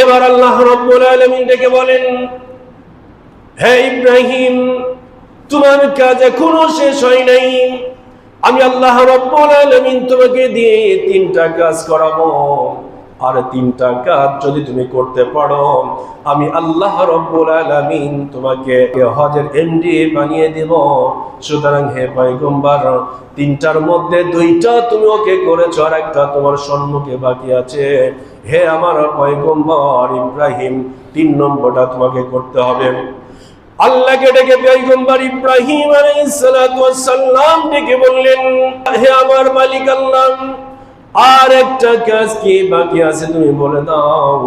এবার আল্লাহ রাব্বুল আলামিন ডেকে বলেন, হে ইব্রাহিম, তোমার কাজ এখনো শেষ হয় নাই। আমি আল্লাহ রাব্বুল আলামিন তোমাকে দিয়ে 3টা কাজ করাবো। আর 3টা কাজ যদি তুমি করতে পারো, আমি আল্লাহ রাব্বুল আলামিন তোমাকে হজের এমডি বানিয়ে দেব। সুতরাং হে পয়গম্বর, 3টার মধ্যে 2টা তুমি ওকে করেছো, আর একটা তোমার সম্মুখে বাকি আছে। হে আমার পয়গম্বর ইব্রাহিম, 3 নম্বরটা তোমাকে করতে হবে। আল্লাহকে ডেকে পয়গম্বর ইব্রাহিম আলাইহিস সালাতু ওয়াস সালাম ডেকে বললেন, হে আমার মালিক আল্লাহ, আর একটা কাজ কি বাকি আছে তুমি বলে দাও।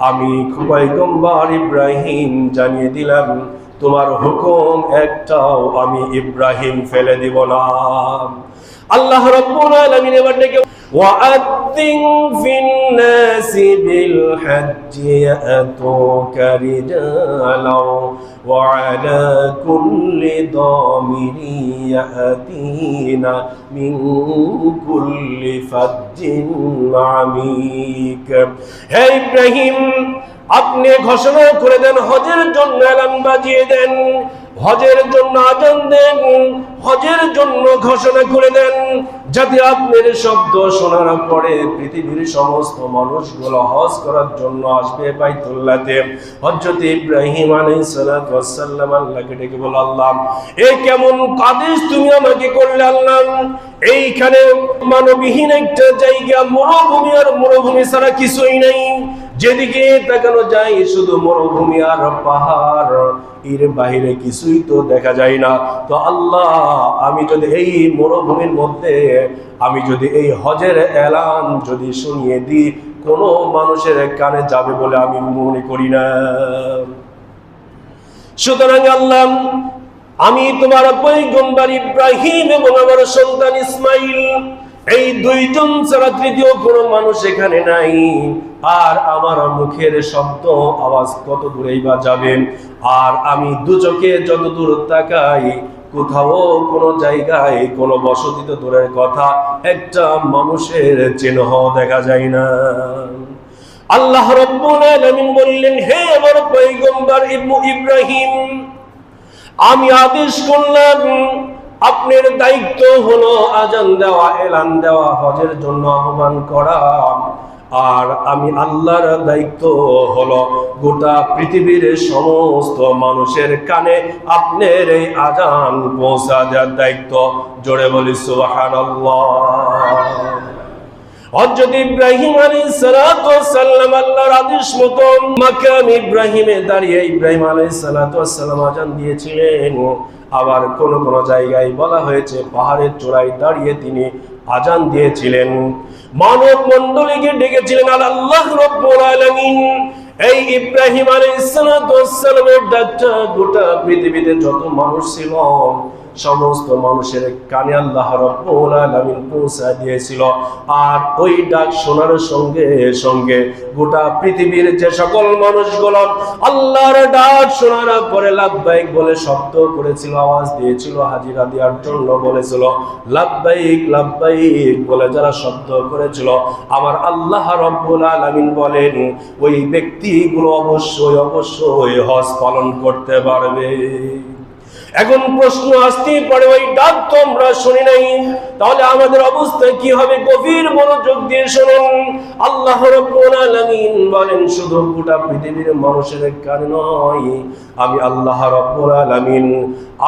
আমি পয়গম্বর ইব্রাহিম জানিয়ে দিলাম, তোমার হুকুম একটাও আমি ইব্রাহিম ফেলে দিব না। আল্লাহ রাব্বুল আলামিন এবার ডেকে وَأَذِّن فِي النَّاسِ بِالْحَجِّ يَأْتُوكَ رِجَالًا وَعَلَى كُلِّ ضَامِرٍ يَأْتِينَ مِنْ كُلِّ فَجٍّ عَمِيقٍ। হে ইব্রাহিম, আপনি ঘোষণা করে দেন, হজের জন্য এলান বাজিয়ে দেন, হজের জন্য আযান দেন, হজের জন্য ঘোষণা করে দেন, যাতে আপনার শব্দ শোনার পরে পৃথিবীর সমস্ত মানুষগুলো হজ করার জন্য আসবে বাইতুল্লাহতে। হযরত ইব্রাহিম আলাইহিস সালাতু ওয়াস সালাম আল্লাহকে ডেকে বলে, আল্লাহ, এই কেমন আদেশ তুমি আমাকে করলে আল্লাহ? এইখানে মানবহীন একটা জায়গা, মরুভূমি, আর মরুভূমি ছাড়া কিছুই নাই। যেদিকে তাকানো যায় শুধু মরুভূমি আর পাহাড়, এর বাইরে কিছুই তো দেখা যায় না। তো আল্লাহ, আমি যদি এই মরুভূমির মধ্যে আমি যদি এই হজের এলান যদি শুনিয়ে দিই, কোনো মানুষের কানে যাবে বলে আমি মনে করি না। সুতরাং আল্লাহ, আমি তোমার পয়গম্বর ইব্রাহিম এবং আমার সন্তান ইসমাইল, এই 2জন ছাড়া তৃতীয় কোনো মানুষ এখানে নাই। আর আমার মুখের শব্দ আওয়াজ কত দূরেই বা যাবে, আর আমি দু চোখে যত দূর তাকাই, কোথাও কোনো জায়গায় কোনো বসতি তো দূরের কথা, একটা মানুষের চিহ্ন দেখা যায় না। আল্লাহ রাব্বুল আলামিন বললেন, হে আমার পয়গম্বর ইব্রাহিম, আমি আদেশ করলাম, আপনার দায়িত্ব হলো আযান দেওয়া, এলান দেওয়া, হজের জন্য আহ্বান করা। আর আমি আল্লাহর দায়িত্ব হলো গোটা পৃথিবীর সমস্ত মানুষের কানে আপনার এই আযান পৌঁছা দেওয়ার দায়িত্ব। জোরে বলি সুবহানাল্লাহ। হযরত ইব্রাহিম আলাইহিস সালাতু ওয়াস সালাম আল্লাহর আদেশ মতো মাকাম ইব্রাহিমে দাঁড়িয়ে ইব্রাহিম আলাইহিস সালাতু ওয়াস সালাম আযান দিয়েছিলেন। আবার কোন কোন জায়গায় বলা হয়েছে পাহাড়ের চূড়ায় দাঁড়িয়ে তিনি আযান দিয়েছিলেন। মানব মণ্ডলীকে ডেকেছিলেন আল্লাহ রাব্বুল আলামিন। এই ইব্রাহিম আলাইহিস সালাতু ওয়াস সালামের ডাকটা গোটা পৃথিবীতে যত মানুষ ছিল সমস্ত মানুষের কানে আল্লাহ রাব্বুল আলামিন পৌঁছা দিয়েছিল। আর ওই ডাক শোনার সঙ্গে সঙ্গে গোটা পৃথিবীর যে সকল মানুষগুলো আল্লাহর ডাক শোনার পরে লাব্বাইক বলে শব্দ করেছিল, আওয়াজ দিয়েছিল, হাজিরা দেওয়ার জন্য বলেছিল, লাব্বাইক লাব্বাইক বলে যারা শব্দ করেছিল, আমার আল্লাহ রাব্বুল আলামিন বলেন ওই ব্যক্তিগুলো অবশ্যই অবশ্যই হজ পালন করতে পারবে। এখন প্রশ্ন আসতেই পারে, ওই ডাক তো আমরা শুনি নাই, তাহলে আমাদের অবস্থা কি হবে? গভীর মনোযোগ দিয়ে শুনুন। আল্লাহ রাব্বুল আলামিন বলেন, শুধু গোটা পৃথিবীর মানুষের কানে নয়, আমি আল্লাহ রাব্বুল আলামিন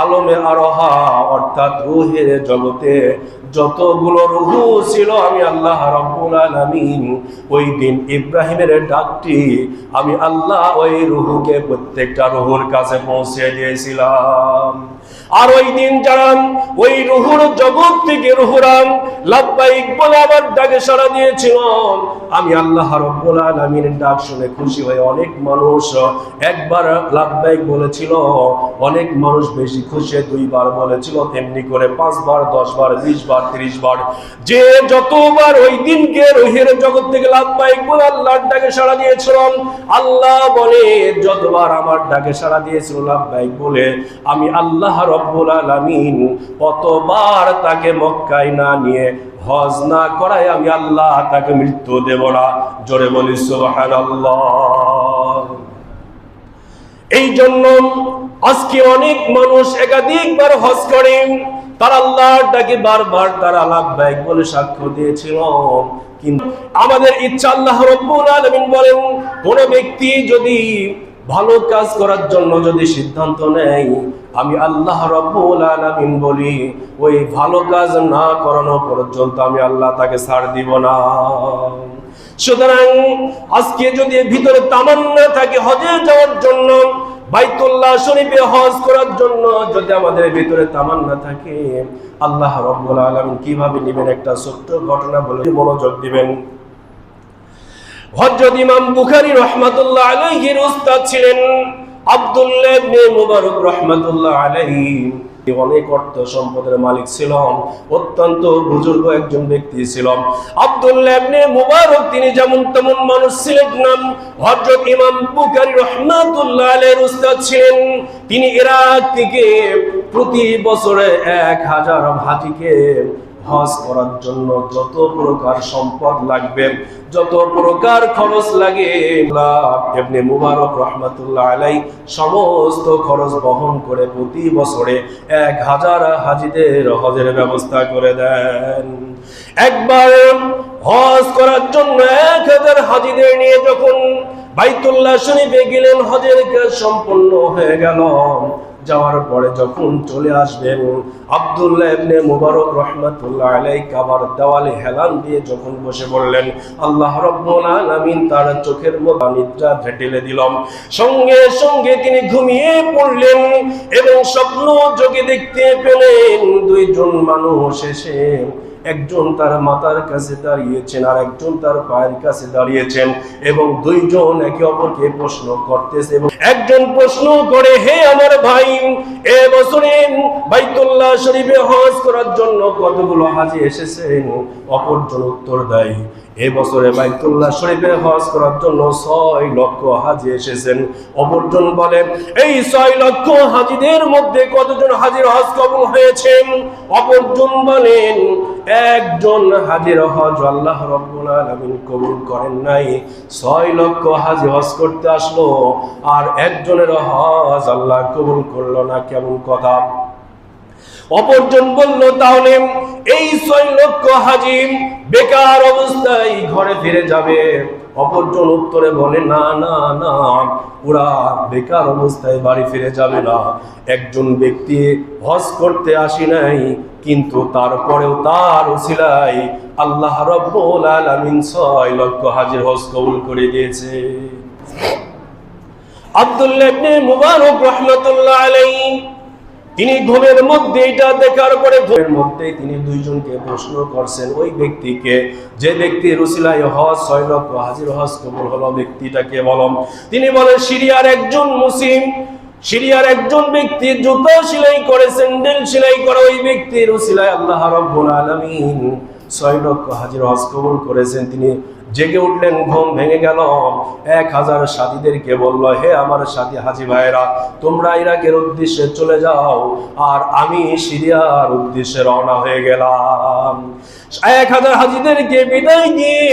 আলমে আরহা অর্থাৎ রূহের জগতে যতগুলো রূহ ছিল, আমি আল্লাহ রাব্বুল আলামিন ওই দিন ইব্রাহিমের ডাকটি আমি আল্লাহ ওই রূহকে প্রত্যেকটা রূহের কাছে পৌঁছে দিয়েছিলাম। আর ওই দিন যারা ওই রূহের জগৎ থেকে রূহরা লাব্বাইক বলে আমার ডাকে সাড়া দিয়েছিল, আমি আল্লাহ রাব্বুল আলামিনের ডাক শুনে খুশি হয়ে অনেক মানুষ একবার লাব্বাইক বলেছিল, অনেক মানুষ বেশি খুশি 2 বার বলেছিল, তেমনি করে 5 বার, 10 বার, 20 বার, 30 বার, যে যতবার ওই দিনকে রূহের জগৎ থেকে লাব্বাইক বলে আল্লাহর ডাকে সাড়া দিয়েছিল, আল্লাহ বলে যতবার আমার ডাকে সাড়া দিয়েছিল লাব্বাইক বলে, আমি আল্লাহ রব্বুল আলামিন কতবার তাকে মক্কায় না নিয়ে হজ না করায় আমি আল্লাহ তাকে মৃত্যু দেব না। জোরে বলি সুবহানাল্লাহ। এই জন্য আজকে অনেক মানুষ একাধিকবার হজ করে, তারা আল্লাহর ডাকে বারবার তারা লাব্বাইক বলে সাক্ষ্য দিয়েছিল, কিন্তু আমাদের ইচ্ছা আল্লাহ রাব্বুল আলামিন বলেন কোন ব্যক্তি যদি ভালো কাজ করার জন্য যদি সিদ্ধান্ত নেয়, আমি আল্লাহ রাব্বুল আলামিন বলি ওই ভালো কাজ না করানো পর্যন্ত আমি আল্লাহ তাকে ছাড় দিব না। সুতরাং আজকে যদি ভিতরে তামান্না থাকে হজে যাওয়ার জন্য, বাইতুল্লাহ শরীফে হজ করার জন্য যদি আমাদের ভিতরে তামান্না থাকে, আল্লাহ রাব্বুল আলামিন কিভাবে নেবেন একটা ছোট্ট ঘটনা বলে মনোযোগ দিবেন। হযরত ইমাম বুখারী রাহমাতুল্লাহ আলাইহির উস্তাদ ছিলেন আব্দুল্লাহ ইবনে মুবারক রাহমাতুল্লাহ আলাইহি। অনেক অর্থ সম্পদের মালিক ছিলেন, অত্যন্ত বুজুর্গ একজন ব্যক্তি ছিলেন আব্দুল্লাহ ইবনে মুবারক। তিনি যেমন তেমন মানুষ ছিলেন না। হযরত ইমাম বুখারী রাহমাতুল্লাহ আলাইহির উস্তাদ ছিলেন। তিনি ইরাক থেকে প্রতি বছরে 1000 হাজিকে হজ করার জন্য যত প্রকার সম্পদ লাগবে, যত প্রকার খরচ লাগে, ইবনে মুবারক রাহমাতুল্লাহ আলাইহি সমস্ত খরচ বহন করে প্রতি বছরে 1000 হাজিদের হজের ব্যবস্থা করে দেন। একবার হজ করার জন্য 1000 হাজিদের নিয়ে যখন বাইতুল্লাহ শরীফে গেলেন, হজের কাজ সম্পন্ন হয়ে গেল। যাওয়ার পরে যখন চলে আসবেন, আব্দুল্লাহ ইবনে মুবারক রাহমাতুল্লাহ আলাইহি কাবার দেওয়ালে হেলান দিয়ে যখন বসে পড়লেন, আল্লাহ রাব্বুল আলামিন তার চোখের মধ্যে নিদ্রা ঢেলে দিলেন। সঙ্গে সঙ্গে তিনি ঘুমিয়ে পড়লেন এবং স্বপ্ন যোগে দেখতে পেলেন দুইজন মানুষ এসে, একজন তার মাথার কাছে দাঁড়িয়েছেন আর একজন তার পায়ের কাছে দাঁড়িয়েছেন, এবং দুইজন একে অপরকে প্রশ্ন করতেছে। এবং একজন প্রশ্ন করে, হে আমার ভাই, এ বছরে বাইতুল্লাহ শরীফে হজ করার জন্য কতগুলো হাজি এসেছেন? অপরজন উত্তর দেয়, এ বছরে বাইতুল্লাহ শরীফে হজ করার জন্য 6 লক্ষ হাজি এসেছেন। অপরজন বলেন, এই 6 লক্ষ হাজিদের মধ্যে কতজন হাজির হজ কবুল হয়েছে? অপরজন বলেন, একজন হাজির হজ আল্লাহ রাব্বুল আলামিন কবুল করেন নাই। 6 লক্ষ হাজি হজ করতে আসলো আর একজনের হজ আল্লাহ কবুল করলো না, কেমন কথা? অপরজন বলল, তাহলে এই 6 লক্ষ হাজি বেকার অবস্থায় ঘরে ফিরে যাবে। অপরজন উত্তরে বলে, না না না, ওরা বেকার অবস্থায় বাড়ি ফিরে যাবে না। একজন ব্যক্তি হজ করতে আসি নাই, কিন্তু তারপরেও তার উসিলায় আল্লাহ রাব্বুল আলামিন 6 লক্ষ হাজির হজ কবুল করে দিয়েছে। আব্দুল্লাহ ইবনে মুবারক রাহমাতুল্লাহ আলাইহি তিনি ঘুমের মধ্যে এটা দেখার পরে ঘুমের মধ্যে তিনি দুইজনকে প্রশ্ন করছেন, ওই ব্যক্তিকে যে ব্যক্তির উসিলায় হজ 6 লক্ষ হাজির হজ কবুল হলো, ব্যক্তিটাকে বলম। তিনি বলেন, সিরিয়ার একজন মুসলিম, সিরিয়ার একজন ব্যক্তি জুতা সেলাই করে, স্যান্ডেল সেলাই করে, ওই ব্যক্তির উসিলায় আল্লাহ রাব্বুল আলামিন 6 লক্ষ হাজির হজ কবুল করেছেন। তিনি জেগে উঠলেন, ঘুম ভেঙে গেল। 1000 সাথীদেরকে বলল, হে আমার সাথী হাজী ভাইরা, তোমরা ইরাকের উদ্দেশ্যে চলে যাও আর আমি সিরিয়ার উদ্দেশ্যে রওনা হয়ে গেলাম। 1000 হাজীদেরকে বিদায় দিয়ে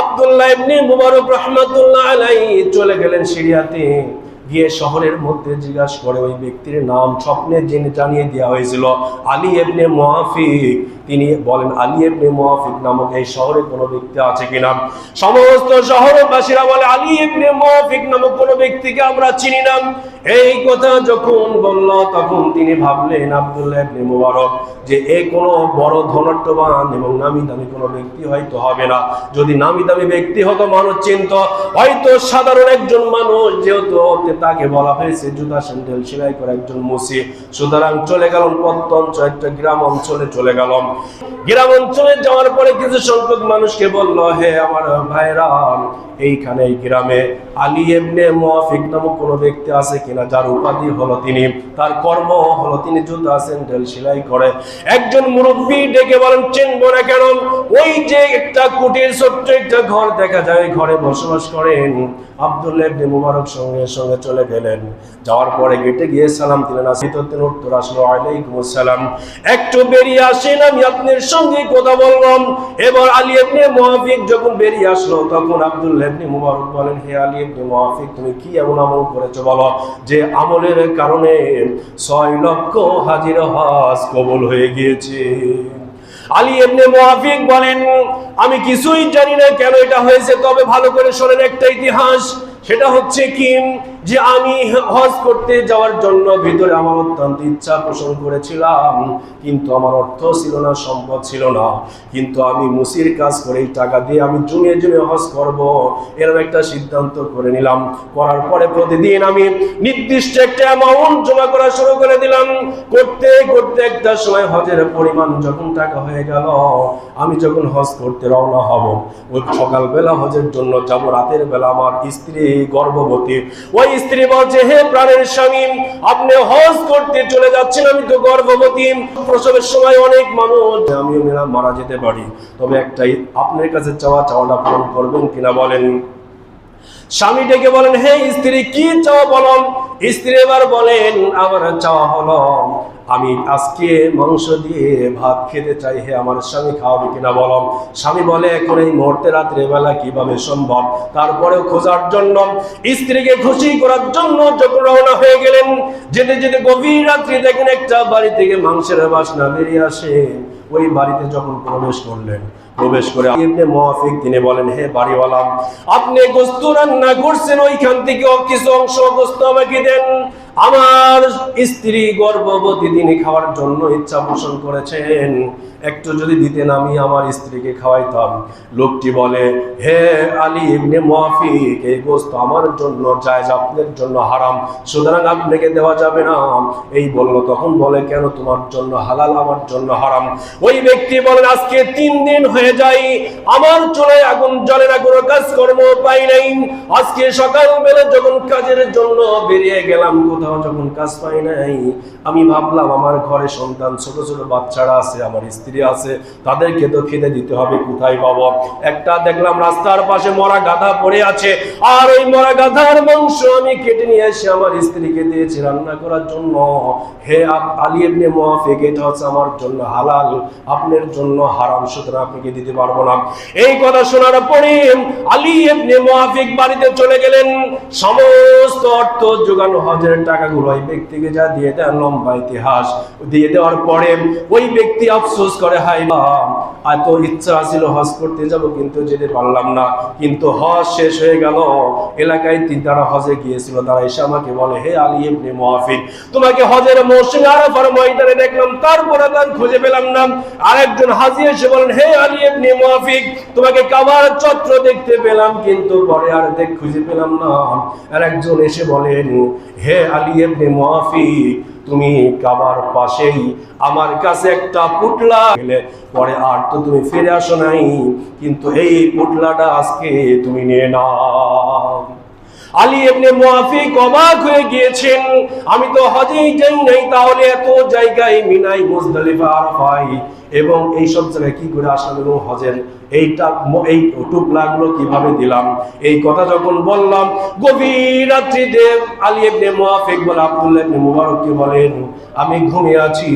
আব্দুল্লাহ ইবনে মুবারক রাহমাতুল্লাহ আলাইহি চলে গেলেন সিরিয়াতে। গিয়ে শহরের মধ্যে জিজ্ঞাসা করে ওই ব্যক্তির নাম। স্বপ্নে জেনে জানিয়ে দেওয়া হয়েছিল আলী ইবনে মুআফিক। তিনি বলেন, আলী ইবনে মুআফিক নামক এই শহরে কোনো ব্যক্তি আছে কিনা? সমস্ত শহরবাসীরা বলে, আলী ইবনে মুআফিক নামক কোনো ব্যক্তিকে আমরা চিনি না। এই কথা যখন বলল, তখন তিনি ভাবলেন আব্দুল্লাহ ইবনে মুবারক যে এ কোনো বড় ধনাঢ্যবান এবং নামি দামি কোনো ব্যক্তি হয়তো হবে না। যদি নামি দামি ব্যক্তি হতো মানুষ চিনত, হয়তো সাধারণ একজন মানুষ, যেহেতু তাকে বলা হয়েছে জুতা স্যান্ডেল সেলাই করে একজন মুসি। সুতরাং চলে গেলাম প্রত্যন্ত একটা গ্রাম অঞ্চলে চলে গেলাম। গ্রাম অঞ্চলে যাওয়ার পরে কিছু সংখ্যক মানুষকে বলল, হে আমার ভাইরা, এইখানে এই গ্রামে আলী ইবনে মুআফিক নামক কোনো ব্যক্তি আছে কিনা যার উপাধি হলো তিনি, তার কর্ম হলো তিনি জুতা স্যান্ডেল সেলাই করে? একজন মুরব্বী ডেকে বলেন, চিনব না কেন? ওই যে একটা কুটির ছোট্ট একটা ঘর দেখা যায়, ঘরে বসবাস করেন। আব্দুল্লাহ ইবনে মুবারক সঙ্গে সঙ্গে চলে গেলেন। যাওয়ার পরে গেটে গিয়ে সালাম দিলেন, আসিতের উত্তর আসলো ওয়ালাইকুম আসসালাম, একটু বেরিয়ে আসেন, আমি আপনার সঙ্গে কথা বললাম। এবার আলী ইবনে মুআফিক যখন বেরিয়ে আসলো, তখন আব্দুল্লাহ ইবনে মুবারক বলেন, হে আলী ইবনে মুআফিক, তুমি কি এমন আমল করেছো বলো যে আমলের কারণে 6 লক্ষ হাজির হজ কবুল হয়ে গিয়েছে? আলী ইবনে মুআফিক বলেন, আমি কিছুই জানি না কেন এটা হয়েছে, তবে ভালো করে শোনেন একটা ইতিহাস। সেটা হচ্ছে কি, যে আমি হজ করতে যাওয়ার জন্য ভিতরে আমার অত্যন্ত ইচ্ছা পোষণ করেছিলাম, কিন্তু আমার অর্থ ছিল না, সম্পদ ছিল না, কিন্তু আমি মুসির কাজ করে এই টাকা দিয়ে আমি জমিয়ে জমিয়ে হজ করব, এরকম একটা সিদ্ধান্ত করে নিলাম। করার পরে প্রতিদিন আমি নির্দিষ্ট একটা অ্যামাউন্ট জমা করা শুরু করে দিলাম। করতে করতে একটা সময় হজের পরিমাণ যখন টাকা হয়ে গেল, আমি যখন হজ করতে রওনা হব, ওই সকালবেলা হজের জন্য যাব, রাতের বেলা আমার স্ত্রী গর্ভবতী। ওই স্ত্রী বলছে, হে প্রাণের স্বামী, আপনি হজ করতে চলে যাচ্ছেন, আমি তো গর্ভবতী, প্রসবের সময় অনেক মানুষ, আমিও মারা যেতে পারি, তবে একটাই আপনার কাছে চাওয়াটা পূরণ করবেন কিনা বলেন। স্বামী ডেকে বলেন, হে স্ত্রী, কি চাওয়া বলো। স্ত্রী এবার বলেন, আমার চাওয়া হলো আমি আজকে মাংস দিয়ে ভাত খেতে চাই, হে আমার স্বামী খাওয়াবে কিনা বলো। স্বামী বলে, এখন এই মুহূর্তে রাত্রে বেলা কিভাবে সম্ভব। তারপরেও খোঁজার জন্য, স্ত্রীকে খুশি করার জন্য যখন রওনা হয়ে গেলেন, যেতে যেতে গভীর রাত্রি দেখেন একটা বাড়ি থেকে মাংসের বাসনা বেরিয়ে আসে। ওই বাড়িতে যখন প্রবেশ করে ইবনে মুআফিক তিনি বলেন, হে বাড়িওয়ালা, আপনি গোশত রান্না করছেন, ওইখান থেকে কিছু অংশ গোশত আমাকে দেন। আমার স্ত্রী গর্ভবতী, তিনি খাওয়ার জন্য ইচ্ছা পোষণ করেছেন, একটু যদি দিতেন আমি আমার স্ত্রীকে খাওয়াইতাম। লোকটি বলে, হে আলী ইবনে মুআফিক, এই গোশত আমার জন্য জায়েজ, আপনার জন্য হারাম, সুতরাং আপনাকে দেওয়া যাবে না। এই বললো, তখন বলে, কেন তোমার জন্য হালাল, আমার জন্য হারাম? ওই ব্যক্তি বলেন, আজকে 3 দিন হয়ে যায় আমার চুলায় আগুন জ্বলে না, কোনো কাজকর্ম পাই নাই। আজকে সকালবেলা যখন কাজের জন্য বেরিয়ে গেলাম, কোথাও যখন কাজ পাই নাই, আমি ভাবলাম আমার ঘরে সন্তান, ছোট ছোট বাচ্চারা আছে, আমার স্ত্রী আছে, তাদেরকে তো খেতে দিতে হবে, কোথায় পাবো? একটা দেখলাম রাস্তার পাশে মরা গাধা পড়ে আছে, আর ওই মরা গাধার মাংস আমি কেটে নিয়ে এসে আমার স্ত্রীকে দিয়েছি রান্না করার জন্য। হে আলী ইবনে মুআফিক, এটা হচ্ছে আমার জন্য হালাল, আপনার জন্য হারাম, সুতরাং আপনাকে দিতে পারবো না। এই কথা শোনার পরে আলী ইবনে মুআফিক বাড়িতে চলে গেলেন। সমস্ত অর্থ যোগানো হজের টাকাগুলো ওই ব্যক্তিকে যা দিয়ে দেন, লম্বা ইতিহাস। দিয়ে দেওয়ার পরে ওই ব্যক্তি আফসোস করে, হায় এত ইচ্ছা ছিল হজ করতে যাব, কিন্তু যেতে পারলাম না। কিন্তু হজ শেষ হয়ে গেল, এলাকায় তারা হজে গিয়েছিল, তারা এসে আমাকে বলে, হে আলী ইবনে মুআফিক, তোমাকে হজের মৌসুমে আরাফার ময়দানে দেখলাম, তারপরে তার খুঁজে পেলাম না। আরেকজন হাজী এসে বলেন, হে আলী ইবনে মুআফিক, তোমাকে কাবার চত্র দেখতে পেলাম, কিন্তু পরে আর খুঁজে পেলাম না। আর একজন এসে বলেন, হে আলী ইবনে মুআফিক, তুমি কাবার পাশেই আমার কাছে একটা পুতলা গেলে, পরে আর তো তুমি ফিরে আসো নাই, কিন্তু এই পুতলাটা আজকে তুমি নিয়ে নাও। আলী ইবনে মুআফিক অবাক হয়ে গিয়েছেন, আমি তো হজেই যাই নাই, তাহলে এত জায়গায় মিনাই, মুজদালিফা, আরাফায় এবং এই সব জায়গায় কি করে আসলাম, এবং হজের এই টুকলাগুলো কিভাবে দিলাম? এই কথা যখন বললাম, গভীর রাত্রিতে আলী ইবনে মুআফিক বলে আব্দুল্লাহ ইবনে মুবারককে বলেন, আমি ঘুমিয়ে আছি,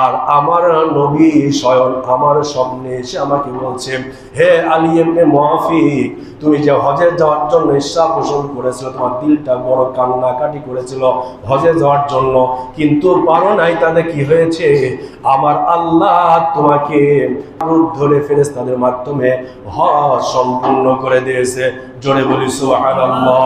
আর আমার নবী স্বয়ং আমার স্বপ্নে এসে আমাকে বলছে, হে আলী ইবনে মুআফিক, তুমি যে হজে যাওয়ার জন্য ইচ্ছা পোষণ করেছিল, তোমার দিলটা বড় কান্নাকাটি করেছিল হজে যাওয়ার জন্য, কিন্তু পারো নাই, তাতে কি হয়েছে? আমার আল্লাহ তোমাকে রূপ ধরে ফেরেশতাদের মাধ্যমে হজ সম্পূর্ণ করে দিয়েছে। জোরে বলি সুবহানাল্লাহ।